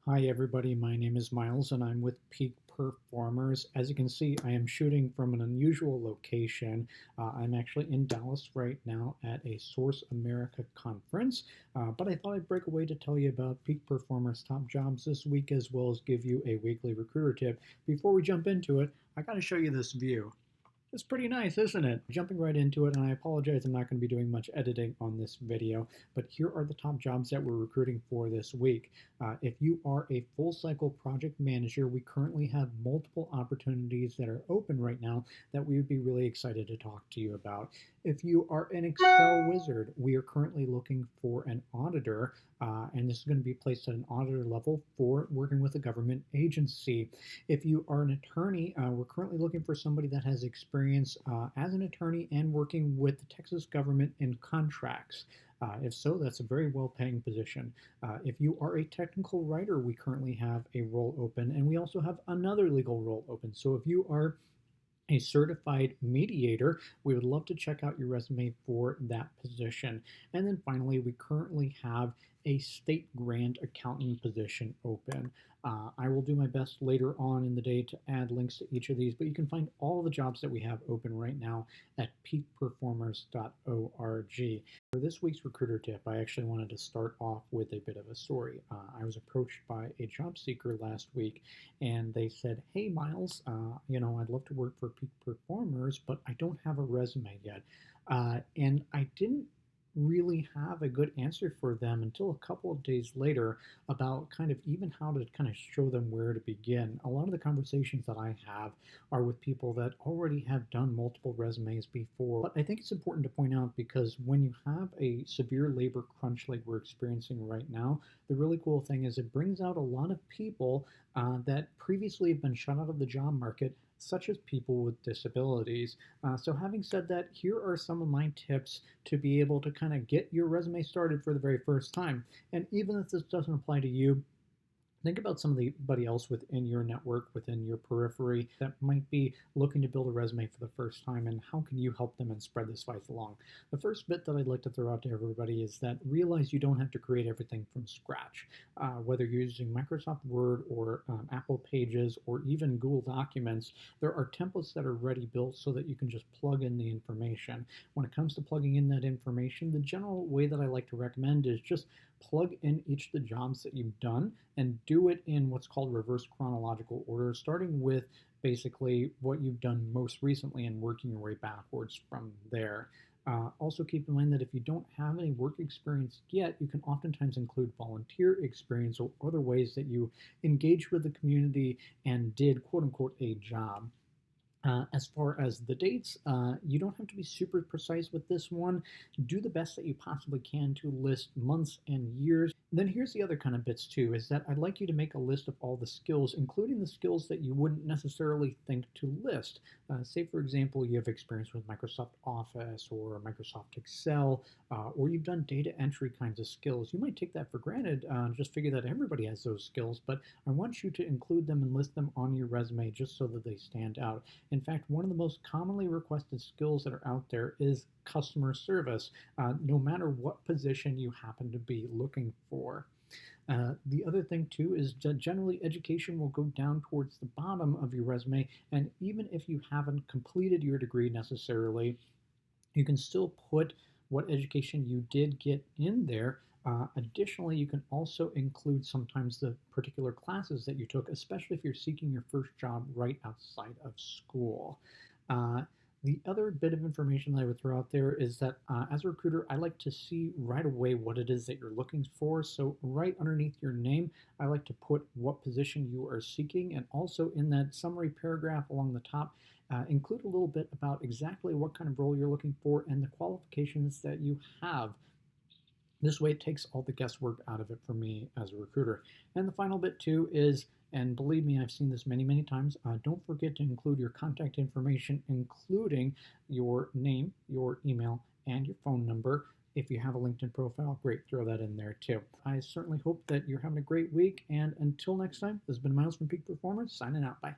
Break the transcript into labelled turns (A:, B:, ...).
A: Hi everybody, my name is Miles and I'm with Peak Performers. As you can see, I am shooting from an unusual location. I'm actually in Dallas right now at a Source America conference, but I thought I'd break away to tell you about Peak Performers' top jobs this week as well as give you a weekly recruiter tip. Before we jump into it, I gotta show you this view. It's pretty nice, isn't it? Jumping right into it, and I apologize, I'm not going to be doing much editing on this video, but here are the top jobs that we're recruiting for this week. If you are a full cycle project manager, we currently have multiple opportunities that are open right now that we would be really excited to talk to you about. If you are an Excel wizard, we are currently looking for an auditor, and this is going to be placed at an auditor level for working with a government agency. If you are an attorney, we're currently looking for somebody that has experience as an attorney and working with the Texas government in contracts. If so, that's a very well paying position. If you are a technical writer, we currently have a role open, and we also have another legal role open. So if you are a certified mediator, we would love to check out your resume for that position. And then finally, we currently have a state grant accountant position open. I will do my best later on in the day to add links to each of these, but you can find all the jobs that we have open right now at peakperformers.org. For this week's recruiter tip, I actually wanted to start off with a bit of a story. I was approached by a job seeker last week, and they said, "Hey, Miles, I'd love to work for Peak Performers, but I don't have a resume yet." And I didn't really have a good answer for them until a couple of days later about kind of even how to kind of show them where to begin. A lot of the conversations that I have are with people that already have done multiple resumes before. But I think it's important to point out because when you have a severe labor crunch like we're experiencing right now, the really cool thing is it brings out a lot of people that previously have been shut out of the job market, such as people with disabilities. So, having said that, here are some of my tips to be able to kind of get your resume started for the very first time. And even if this doesn't apply to you, think about somebody else within your network, within your periphery that might be looking to build a resume for the first time, and how can you help them and spread this advice along. The first bit that I'd like to throw out to everybody is that realize you don't have to create everything from scratch. Whether you're using Microsoft Word or Apple Pages or even Google Documents, there are templates that are ready built so that you can just plug in the information. When it comes to plugging in that information, the general way that I like to recommend is just plug in each of the jobs that you've done and do it in what's called reverse chronological order, starting with basically what you've done most recently and working your way backwards from there. Also, keep in mind that if you don't have any work experience yet, you can oftentimes include volunteer experience or other ways that you engage with the community and did quote unquote a job. As far as the dates, you don't have to be super precise with this one. Do the best that you possibly can to list months and years. Then here's the other kind of bits too, is that I'd like you to make a list of all the skills, including the skills that you wouldn't necessarily think to list. Say, for example, you have experience with Microsoft Office or Microsoft Excel, or you've done data entry kinds of skills. You might take that for granted, just figure that everybody has those skills, but I want you to include them and list them on your resume just so that they stand out. In fact, one of the most commonly requested skills that are out there is customer service, no matter what position you happen to be looking for. The other thing too is that generally education will go down towards the bottom of your resume, and even if you haven't completed your degree necessarily, you can still put what education you did get in there. Additionally, you can also include sometimes the particular classes that you took, especially if you're seeking your first job right outside of school. Uh, the other bit of information that I would throw out there is that as a recruiter, I like to see right away what it is that you're looking for. So, right underneath your name, I like to put what position you are seeking, and also in that summary paragraph along the top, include a little bit about exactly what kind of role you're looking for and the qualifications that you have. This way, it takes all the guesswork out of it for me as a recruiter. And the final bit, too, is, and believe me, I've seen this many, many times, don't forget to include your contact information, including your name, your email, and your phone number. If you have a LinkedIn profile, great, throw that in there too. I certainly hope that you're having a great week. And until next time, this has been Miles from Peak Performance signing out. Bye.